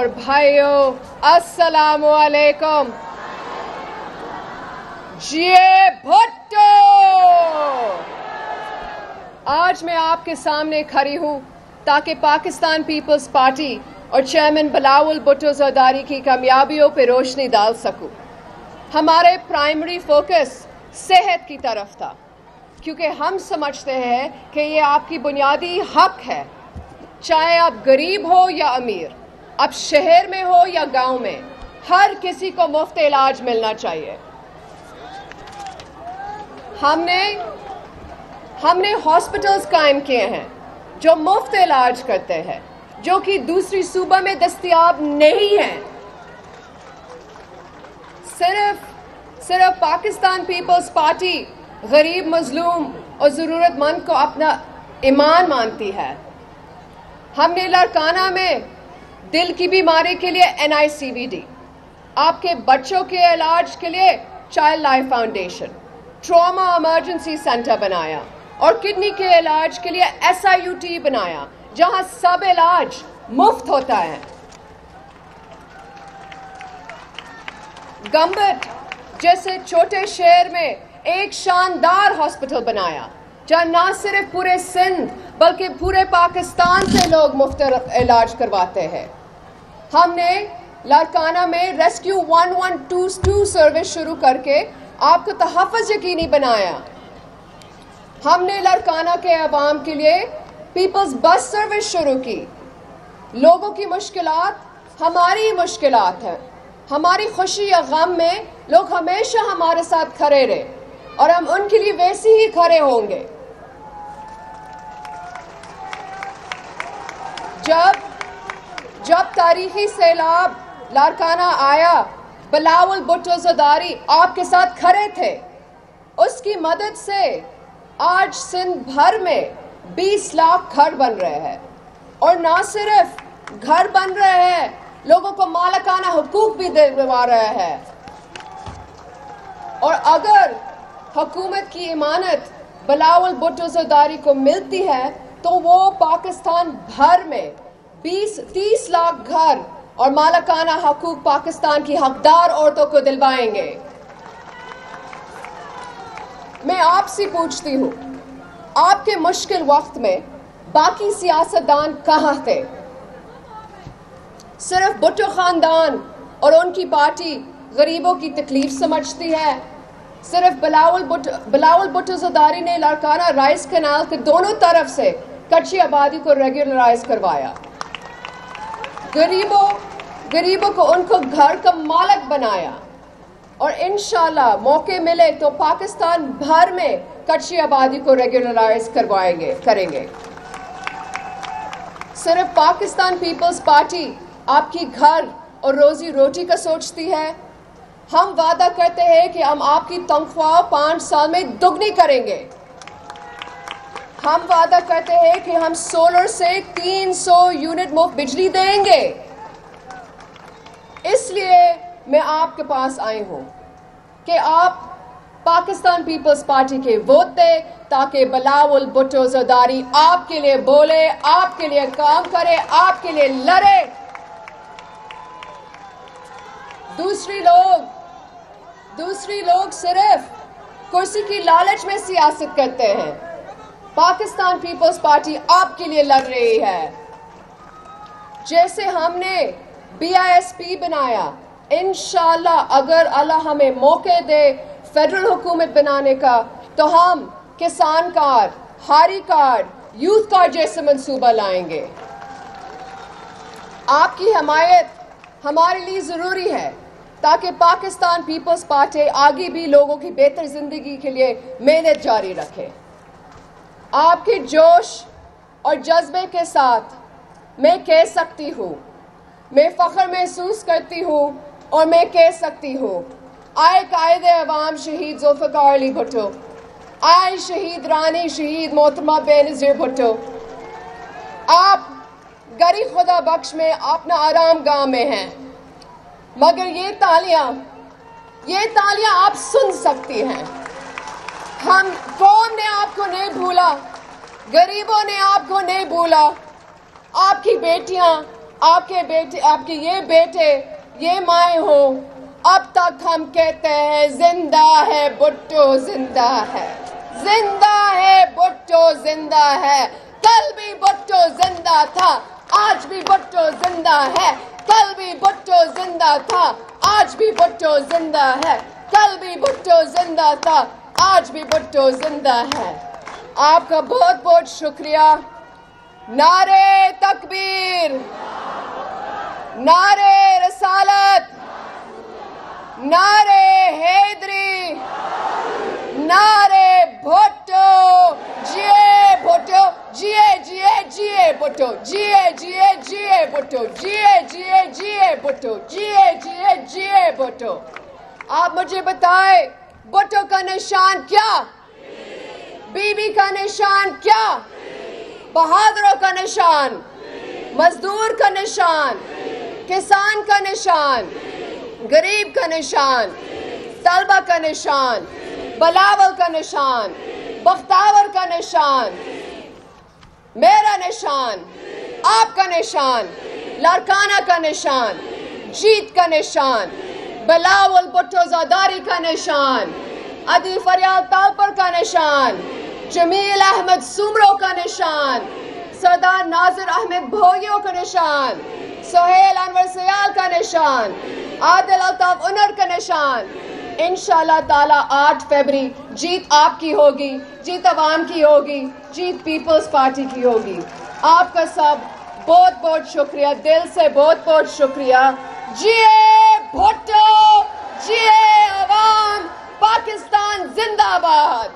और भाइयों, अस्सलामु अलैकुम। जिए भुट्टो। आज मैं आपके सामने खड़ी हूँ ताकि पाकिस्तान पीपल्स पार्टी और चेयरमैन बिलावल भुट्टो ज़रदारी की कामयाबियों पर रोशनी डाल सकूँ। हमारे प्राइमरी फोकस सेहत की तरफ था, क्योंकि हम समझते हैं कि ये आपकी बुनियादी हक है, चाहे आप गरीब हो या अमीर, आप शहर में हो या गांव में, हर किसी को मुफ्त इलाज मिलना चाहिए। हमने हॉस्पिटल्स कायम किए हैं जो मुफ्त इलाज करते हैं, जो कि दूसरी सूबा में दस्तयाब नहीं हैं। सिर्फ पाकिस्तान पीपल्स पार्टी गरीब, मजलूम और ज़रूरतमंद को अपना ईमान मानती है। हमने लारकाना में दिल की बीमारी के लिए NICVD, आपके बच्चों के इलाज के लिए child life foundation, trauma emergency centre बनाया और किडनी के इलाज के लिए SIUT बनाया, जहां सब इलाज मुफ्त होता है। गंबट जैसे छोटे शहर में एक शानदार हॉस्पिटल बनाया, जहां न सिर्फ पूरे सिंध बल्कि पूरे पाकिस्तान से लोग मुफ्त इलाज करवाते हैं। हमने लारकाना में रेस्क्यू 1122 सर्विस शुरू करके आपको तहफ़्फ़ुज़ यकीनी बनाया। हमने लारकाना के अवाम के लिए पीपल्स बस सर्विस शुरू की। लोगों की मुश्किलात हमारी मुश्किलात हैं। हमारी खुशी या गम में लोग हमेशा हमारे साथ खड़े रहे और हम उनके लिए वैसे ही खड़े होंगे। जब तारीखी सैलाब लारकाना आया, बिलावल भुट्टो ज़रदारी आपके साथ खड़े थे। उसकी मदद से आज सिंध भर में 20 लाख घर बन रहे हैं, और ना सिर्फ घर बन रहे हैं, लोगों को मालिकाना हुकूक भी दिलवा रहे हैं। और अगर हुकूमत की इमानत बिलावल भुट्टो ज़रदारी को मिलती है तो वो पाकिस्तान भर में 20-30 लाख घर और मालिकाना हुकूक पाकिस्तान की हकदार औरतों को दिलवाएंगे। मैं आपसे पूछती हूँ, आपके मुश्किल वक्त में बाकी सियासतदान कहाँ थे? सिर्फ भुट्टो खानदान और उनकी पार्टी गरीबों की तकलीफ समझती है। सिर्फ बिलावल भुट्टो ज़रदारी ने लारकाना राइस कैनाल के दोनों तरफ से कच्ची आबादी को रेगुलराइज करवाया। गरीबों को उनको घर का मालिक बनाया, और इंशाल्लाह मौके मिले तो पाकिस्तान भर में कच्ची आबादी को रेगुलराइज करेंगे। सिर्फ पाकिस्तान पीपल्स पार्टी आपकी घर और रोजी रोटी का सोचती है। हम वादा करते हैं कि हम आपकी तनख्वाह 5 साल में दुगनी करेंगे। हम वादा करते हैं कि हम सोलर से 300 यूनिट मुफ्त बिजली देंगे। इसलिए मैं आपके पास आई हूं कि आप पाकिस्तान पीपल्स पार्टी के वोट दें, ताकि बिलावल भुट्टो ज़रदारी आपके लिए बोले, आपके लिए काम करे, आपके लिए लड़े। दूसरी लोग सिर्फ कुर्सी की लालच में सियासत करते हैं। पाकिस्तान पीपल्स पार्टी आपके लिए लड़ रही है। जैसे हमने BISP बनाया, इंशाल्लाह अगर अल्लाह हमें मौके दे फेडरल हुकूमत बनाने का, तो हम किसान कार्ड, हारी कार्ड, यूथ कार्ड जैसे मंसूबा लाएंगे। आपकी हमायत हमारे लिए ज़रूरी है, ताकि पाकिस्तान पीपल्स पार्टी आगे भी लोगों की बेहतर ज़िंदगी के लिए मेहनत जारी रखे। आपके जोश और जज्बे के साथ मैं कह सकती हूँ, मैं फ़ख्र महसूस करती हूँ और मैं कह सकती हूँ, आए कायदे अवाम शहीद ज़ुल्फ़िकार अली भुट्टो, आए शहीद रानी शहीद मोहतरमा बेनज़ीर भुट्टो। आप गरीब खुदा बख्श में अपना आराम गाह में हैं, मगर ये तालियां आप सुन सकती हैं। हम कौम ने आपको नहीं भूला, गरीबों ने आपको नहीं भूला। आपकी बेटियां, آپ کے یہ بیٹے یہ مائیں ہوں، اب تک ہم کہتے ہیں زندہ ہے بھٹو زندہ ہے، زندہ ہے بھٹو زندہ ہے، کل بھی بھٹو زندہ تھا، آج بھی بھٹو زندہ ہے، کل بھی بھٹو زندہ تھا، آج بھی بھٹو زندہ ہے، کل بھی بھٹو زندہ تھا، آج بھی بھٹو زندہ ہے۔ آپ کا بہت بہت شکریہ۔ نعرے تکبیر، نعرے رسالت، نعرے حیدری، نعرے بھٹو، جیے بھٹو، جیے جیے جیے بھٹو، جیے جیے جیے بھٹو، جیے جیے جیے بھٹو، جیے جیے جیے بھٹو۔ آپ مجھے بتائیں بھٹو کا نشان کیا؟ بی بی کا نشان کیا؟ بہادروں کا نشان، مزدور کا نشان، کسان کا نشان، غریب کا نشان، طلبہ کا نشان، بلاول کا نشان، بختاور کا نشان، میرا نشان، آپ کا نشان، لاڑکانہ کا نشان، جیت کا نشان، بلاول بھٹو زاداری کا نشان، عدی فریال تالپر کا نشان، جمیل احمد سومرو کا نشان، سردار ناظر احمد بھوگیو کا نشان، سہیل انور سیال کا نشان، عادل الطاف انر کا نشان۔ انشاءاللہ تعالی 8 فروری جیت آپ کی ہوگی، جیت عوام کی ہوگی، جیت پیپلز پارٹی کی ہوگی۔ آپ کا سب بہت بہت شکریہ، دل سے بہت بہت شکریہ۔ جیے بھٹو، جیے عوام، پاکستان زندہ باد۔